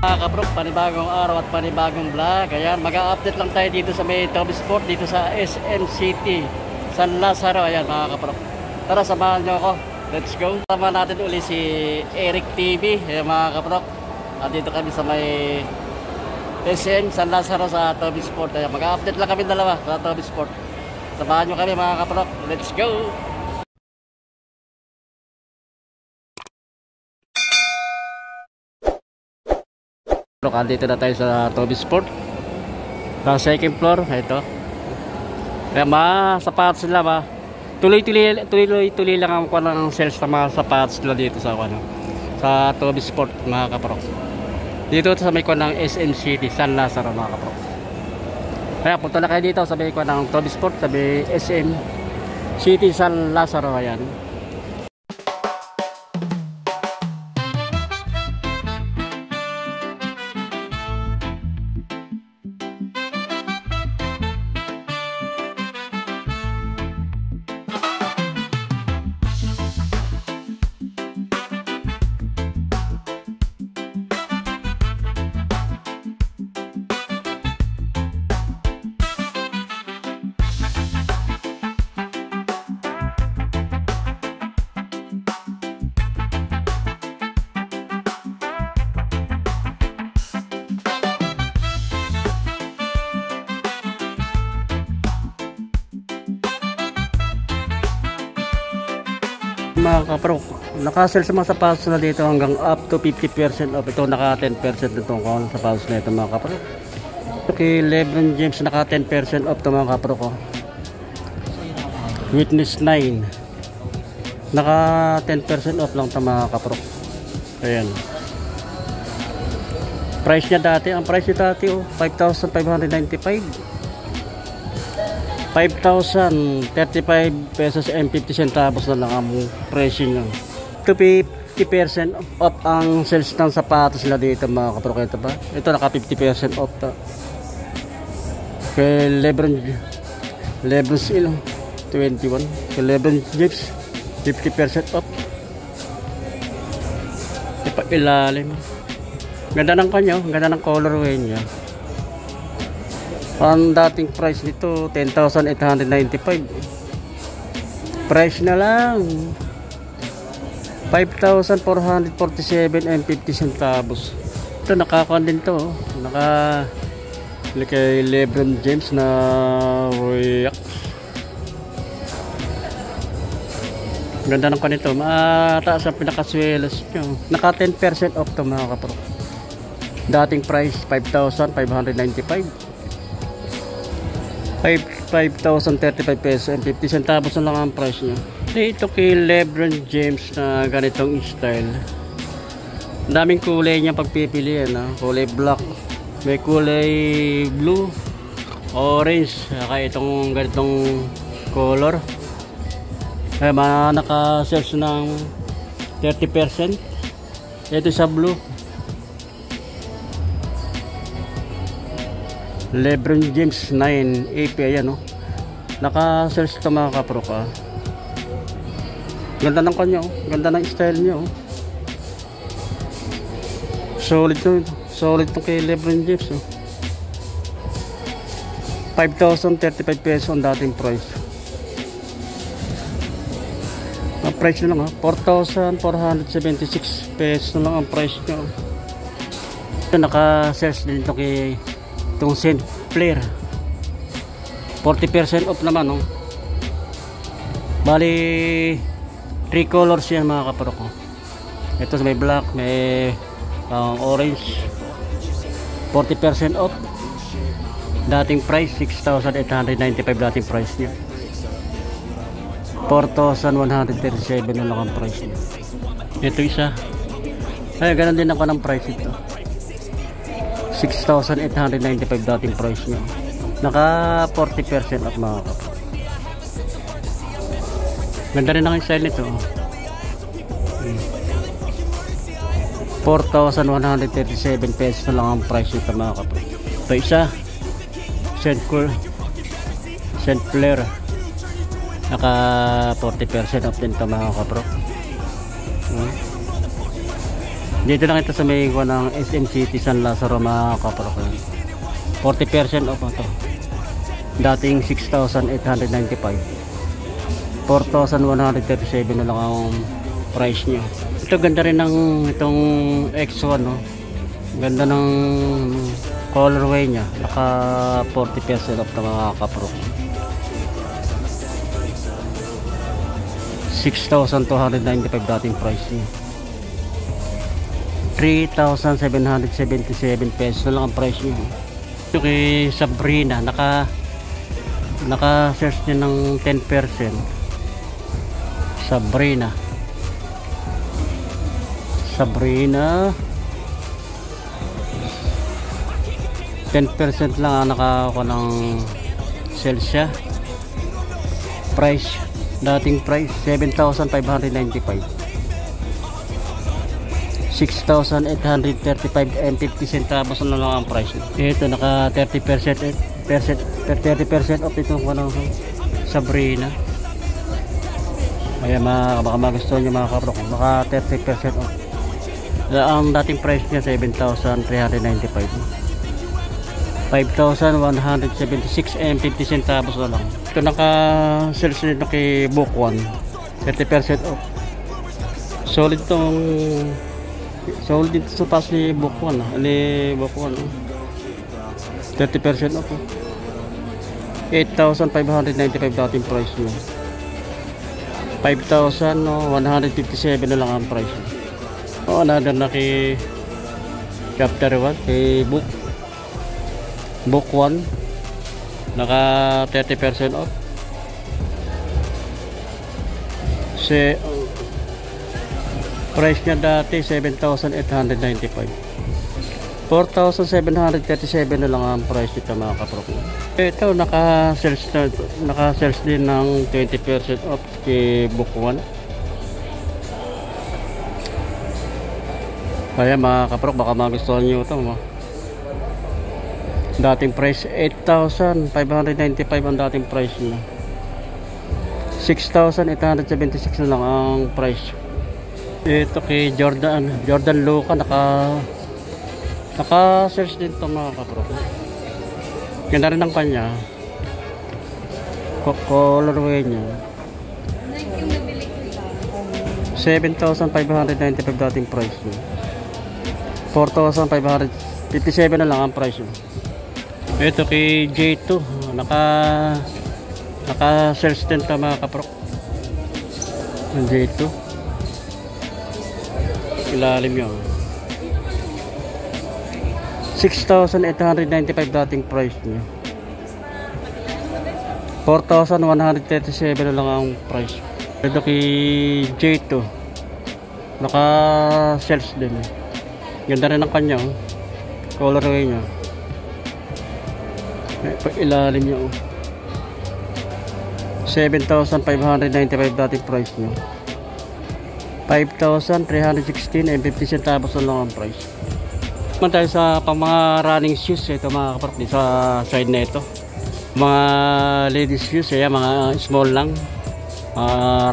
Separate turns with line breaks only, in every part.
Mga kabrok, panibagong araw at panibagong vlog. Ayan, mag-a-update lang tayo dito sa may Toby Sport, dito sa SM City, San Lazaro. Ayan mga kabrok, tara samahan nyo ako, let's go. Sama natin uli si Eric TV. Ayan mga kabrok, dito kami sa may SM San Lazaro sa Toby Sport. Ayan, mag-a-update lang kami dalawa sa Toby Sport. Samahan nyo kami mga kabrok, let's go. Dito na tayo sa Toby Sport, sa second floor. Ito kaya mga sapatos nila ba, tuloy-tuloy lang ang kuha ng sales ng mga sapatos nila dito sa sa Toby Sport mga kaprok. Dito sa may kuha ng SM City San Lazaro mga kaprok. Kaya punta na kayo dito sa may kuha ng Toby Sport, sa may SM City San Lazaro. Ayan. Mga kaprok, nakasell sa mga sapatos na dito hanggang up to 50% off. Ito naka 10% itong sapatos na ito mga kaprok. Okay, Lebron James naka 10% off ito mga kaprok. Witness 9 naka 10% off lang ito mga kaprok. Ayan, price niya dati, ang price niya dati 5,595, 5,035 pesos and 50 centavos na lang ang presyo niya. 50% off ang sales ng sapatos nila dito mga kaprok. Ito ba? Ito naka 50% off ta. Kay Lebron's ilang 21. Kay Lebron James 50% off. Ipailalim. Ganda ng kanya, ganda ng colorway niya. Ang dating price nito 10,895, price na lang 5,447 and 50 centavos. Ito nakakuan din to, naka kay Lebron James na royak. Ganda ng kanito, mataas ang pinakaswelas nyo. Naka 10% off to mga kapro. Dating price 5,595, 5,035 pesos and 50 centavos na lang ang price niya. Dito kay Lebron James na ganitong style, daming kulay niya pagpipilian. Kulay black, may kulay blue, orange, kaya itong ganitong color. Kaya naka-sales ng 30%. Ito sa blue, Lebron James 9 AP. Ayan naka-sales ito mga kaprok. Ganda ng kanya, ganda ng style niya. Solid to kay Lebron James. 5,035 pesos ang dating price. Ang price na lang 4,476 pesos na lang ang price niya. Ito naka-sales din ito kay itong Saint Flair, 40% off naman. Bali 3 colors yan mga kaprok. Ito may black, may orange, 40% off. Dating price 6,895, dating price niya 4,137 na lang ang price niya. Ito isa, ay ganun din ako ng price ito, 6,895 dating price niya. Naka 40% off mga kapatid. Ganda rin ang style nito. 4,137 pesos na lang ang price nito mga kapatid. Ito isa, Saint Flair, naka 40% off din ito mga kapatid. Dito lang ito sa may kuha ng SM City San Lazaro mga kaprok. 40% off ito. Dating 6,895, 4,137 na lang ang price niya. Ito ganda rin ng itong X1, no? Ganda ng colorway niya. Naka 40% off na mga kaprok. 6,295 dating price niya. 3,777 pesos na lang ang price niya. Ito kay Sabrina, naka-search niya ng 10%. Sabrina 10% lang ang nakakuha ng sales siya. Price, dating price 7,595, 6,835 and 50 centavos na lang ang price. Ito naka 30% off ito ko ng Sabrina. Kaya baka magustuhan nyo mga kaprok, maka 30% off. Ang dating price niya 7,395, 5,176 and 50 centavos na lang. Ito naka sales nito kay Book 1, 30% off. Solid tong dito sa pass ni Book 1, Book 1, 30% off. 8,595 dating price niya, 5,157 na lang ang price. Another na kay chapter 1 kay Book 1, naka 30% off. Price niya dati 7,895, 4,737 na lang ang price nito mga kaprok. Ito naka-sales din ng 20% off kay Book 1. Kaya mga kaprok, baka magustuhan nyo ito. Dating price 8,595 ang dating price niya, 6,876 na lang ang price. Ito kay Jordan Luca, naka-search din ito mga kaprok. Ganda rin ang kanya colorway niya. 7,595 dating price niya, 4,557 na lang ang price niya. Ito kay J2, naka-search din ito mga kaprok. Ang J2, ilalim yun, 6,895 dating price niya, 4,137 na lang ang price. Ito kay J2, naka-sales din. Ganda rin ang kanya, colorway niya. Ilalim niya, 7,595 dating price niya, 5,316 and 50 centavos na lang ang price. Naman tayo sa pang mga running shoes. Ito mga kaprok, sa side na ito, mga ladies shoes, mga small lang,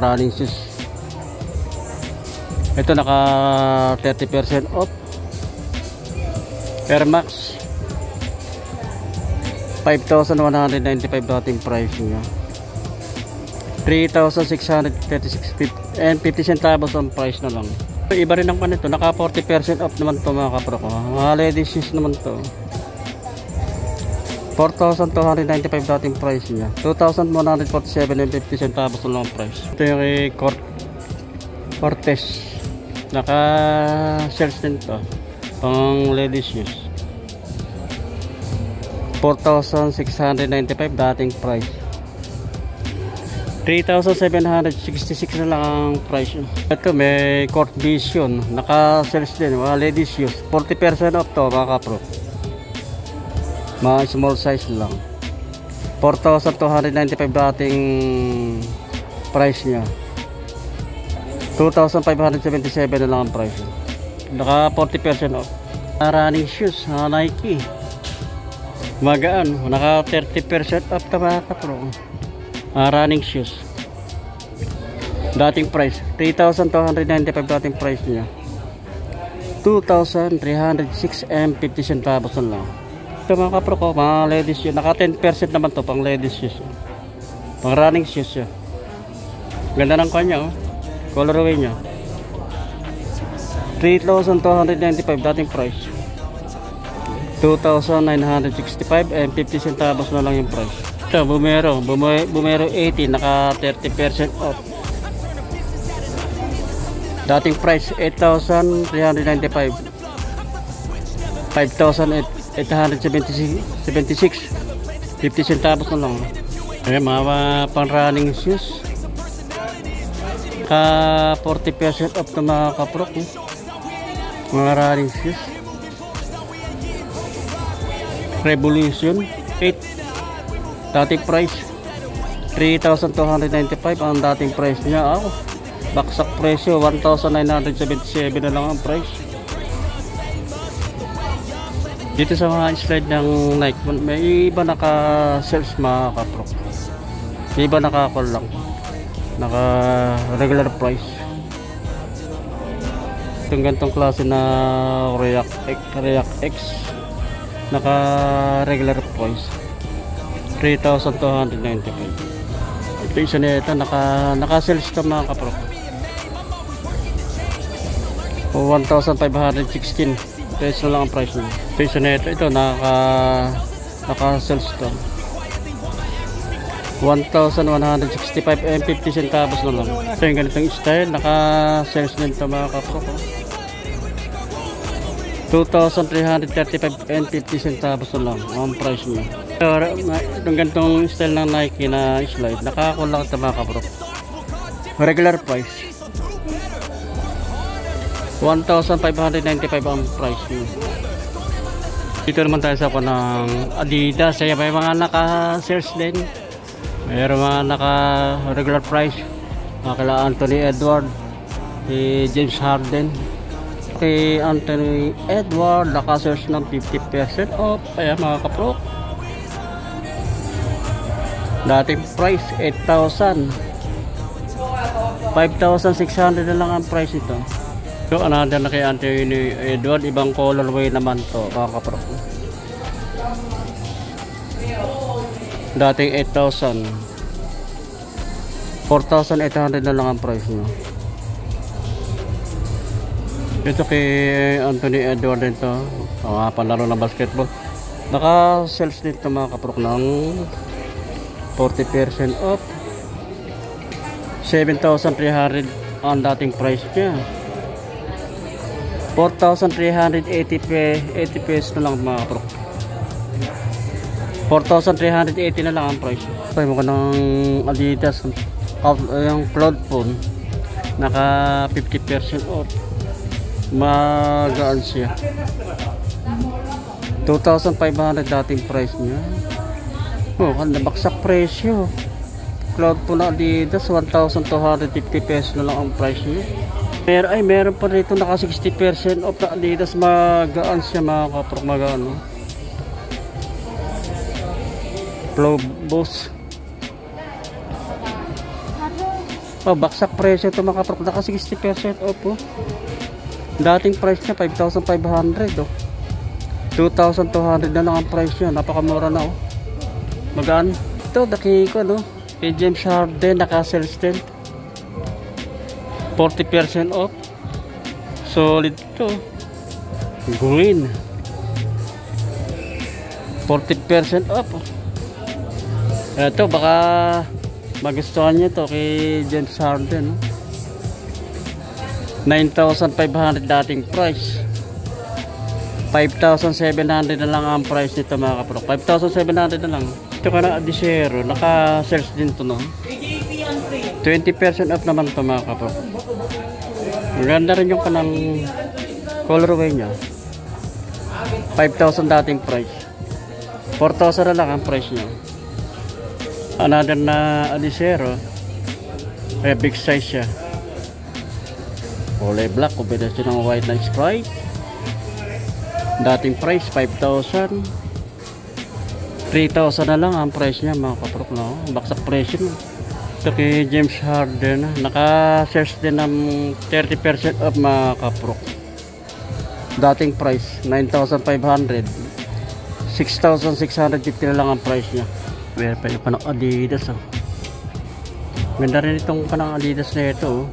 running shoes. Ito naka 30% off. Air Max 5,195 dating price niya, 3,636 and 50 centavos ang price na lang. Iba rin ang panito, naka 40% off naman to mga kaprok. Mga ladies shoes naman to, 4,295 dating price niya, 2,147 and 50 centavos na lang ang price. Ito yung kay Cortez, naka sales din to, pang ladies shoes, 4,695 dating price, 3,766 na lang ang price. Ito may Court Vision, naka-sales din, mga ladies shoes, 40% off to mga kapro, mga small size lang, 4,295 dating price nya, 2,577 na lang ang price. Naka 40% off. Running shoes, Nike, magaan, naka 30% off ka mga kapro. Running shoes, dating price 3,295 dating price niya, 2,306 and 50 centavos na lang. Ito mga kapro ko, mga ladies shoes. Naka 10% naman to pang ladies shoes. Pang running shoes yun. Ganda ng kanya oh. Colorway nya 3,295 dating price. 2,965 and 50 centavos na lang yung price. Ito Bumero 80 naka 30% off. Dating price 8,395. 5,876 50 centavos na lang. Ayan mga pang running shoes. Ka 40% off na mga kaprok eh. Mga running shoes. Revolution 8 dating price 3,295 ang dating price niya. Baksak presyo 1,977 na lang ang price. Dito sa mga slide ng Nike may iba naka sales mga kaprok, may iba naka-call lang, naka regular price. Itong gantong klase na React X naka regular price 3,295. Ito isa nito naka sales to mga kapro 1,516 pesos lang ang price niya. Ito isa nito naka sales to 1,165 and 50 centavos na lang. Ito yung ganitong style naka sales nito mga kapro 2,335 and 50 centavos na lang ang price niya. Itong ganitong style ng Nike na slide nakakulang ito mga kabrok. Regular price 1,595 ang price niya. Dito naman tayo sa ng Adidas. Ay may mga naka-sales din, mayroon mga naka-regular price. Kala Anthony Edward, James Harden. Kay Anthony Edward naka-search ng 50% off. Ayan mga kaprok, dating price 8,000, 5,600 na lang ang price ito. So another na kay Anthony Edward, ibang colorway naman to mga kaprok. Dating 8,000, 4,800 na lang ang price nyo. Ito kay Anthony Edward din to, mga palaro ng basketball. Naka-sales dito mga kaprok ng 40% off. 7,300 ang dating price niya. 4,380 pesos na lang mga kaprok. 4,380 na lang ang price. Kaya mo ko ng Adidas yung cloud phone, naka 50% off. Magaan siya. 2,500 dating price niya. Kanda baksak presyo. Cloud po na Adidas 1,250 pesos na lang ang price niya. Meron pa rito naka 60% off na Adidas. Magaan siya mga kaprok, magaan. Flow Boss. Baksak presyo ito mga kaprok, naka 60% off po. Dating price niya 5,500 2,200 na lang ang price niya. Napakamura na magaan. Ito daki ko kay James Harden naka-sales din 40% off. Solid to. Green 40% off. Ito baka magustuhan niyo to kay James Harden 9,500 dating price. 5,700 na lang ang price nito mga kapro. 5,700 na lang. Ito ka na Adisero, naka-sales din to 20% off naman to mga kapro. Maganda rin yung kanang colorway nya. 5,000 dating price. 4,000 na lang ang price nya. Another na Adisero, big size siya. Kulay black, kombinasyon ng white na stripe. Dating price 5,000. 3,000 na lang ang price niya mga kaprok. Baksak presyo. Ito kay James Harden, naka-search din ng 30% off mga kaprok. Dating price 9,500. 6,650 na lang ang price niya. Meron pa yung panang Adidas, oh. Ganda rin itong panang Adidas na ito, oh.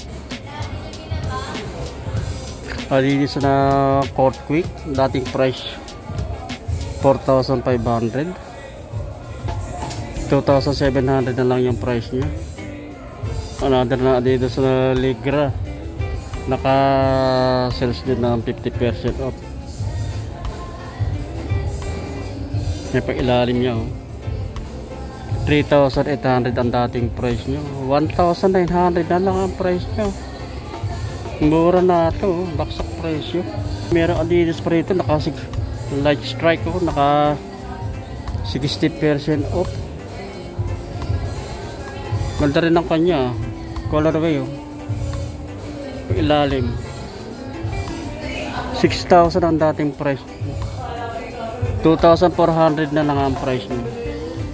Adidas na Court Quick, dating price 4,500. 2,700 na lang yung price niya. Another na Adidas na Ligra, naka sales din ng 50% off. May pang ilalim niya, oh. 3,800 ang dating price niya. 1,900 na lang ang price niya. Mura na ito, oh. Baksak presyo. Merong Adidas pa rito, naka light strike, oh. Naka 60% off. Ganda rin ang kanya, colorway, oh. Ilalim 6,000 ang dating price. 2,400 na lang ang price niya.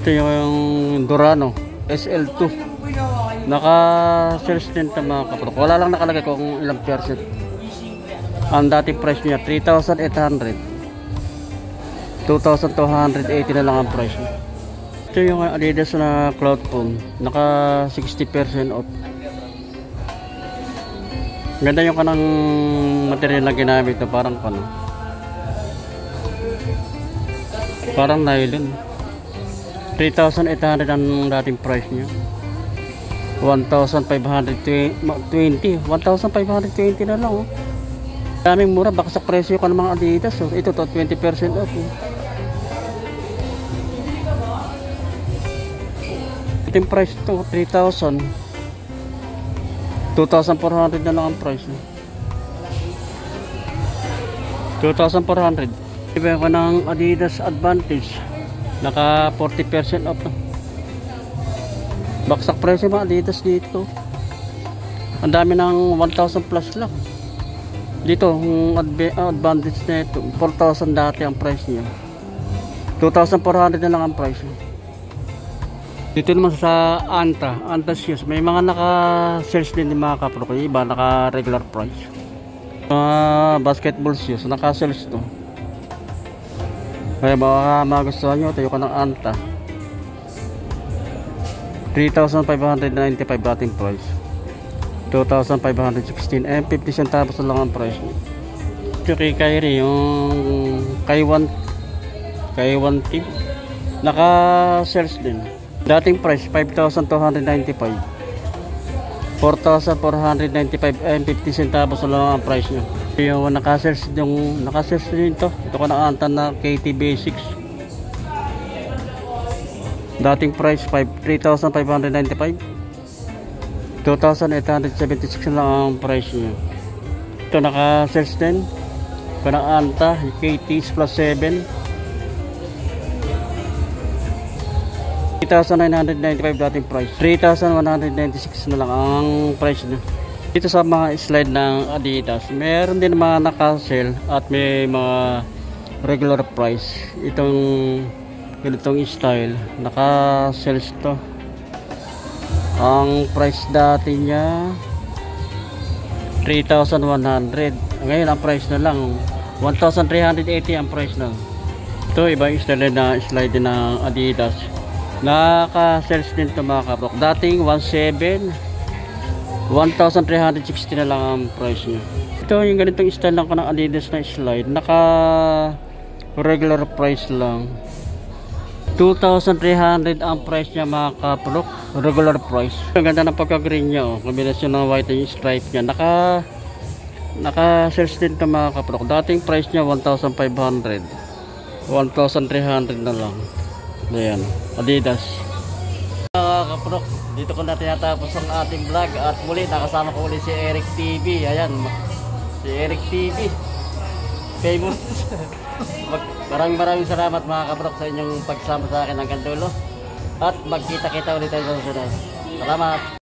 Ito yung Durano SL2, naka sales din ito mga kapatid. Wala lang nakalagay kung ilang percent. Ang dating price niya 3,800. 2,280 na lang ang price niya. Ito yung Adidas na Cloud Foam, naka 60% off. Ganda yung kanang material na ginamit na parang nylon. 3,800 ang dating price niya. 1,520 na lang, oh. Daming mura, baka sa presyo ka ng mga Adidas, oh. Ito to 20% off, oh. Ito yung price to 3,000. 2,400 na lang ang price, oh. 2,400. Iba ko ng Adidas Advantage, naka 40% off, no? Baksak presyo mga Adidas dito. Ang dami ng 1,000 plus lang. Dito Advantage na ito 4,000 dati ang price niya. 2,400 na lang ang price niya. Dito naman sa Anta shoes, may mga naka sales din mga kapro. Iba naka regular price. Basketball shoes, naka sales to. Kaya baka magustuhan nyo, tayo ka ng Anta. 3,595 dating price. 2,516 and 50 centavos na lang ang price. Ito kay Kyrie, yung K1 tip, naka sales din. Dating price 5,295. 4,495 and 50 centavos na lang ang price nyo. Yung naka-sales din to. Ito ko nakaantan na KT Basics. Dating price 3,595. 2,876 na lang ang price nyo. Ito naka-sales din. Ito nakaanta KT plus 7. 3,995 dating price. 3,196 na lang ang price nyo. Dito sa mga slide ng Adidas, meron din mga naka-sale at may mga regular price. Itong ganitong style, naka-sales to. Ang price dati niya 3,100. Ngayon ang price na lang 1,380 ang price na. Ito ibang style na slide din ng Adidas. Naka-sales din to mga kabrok. Dating 1,360 na lang ang price niya. Ito yung ganitong style lang ko ng Adidas na slide, naka regular price lang. 2,300 ang price niya mga kaprok, regular price. Ang ganda ng pagka-green niya, oh. Kombinasyon ng white and stripe niya. Naka sales din to mga kaprok. Dating price niya 1,500. 1,300 na lang. Ayan, Adidas. Kaprok, dito ko na tinatapos ang ating vlog at muli nakasama ko ulit si Eric TV. Ayan, si Eric TV famous. Maraming salamat mga kaprok sa inyong pagsama sa akin hanggang dulo at magkita-kita ulit tayo sa susunod. Salamat.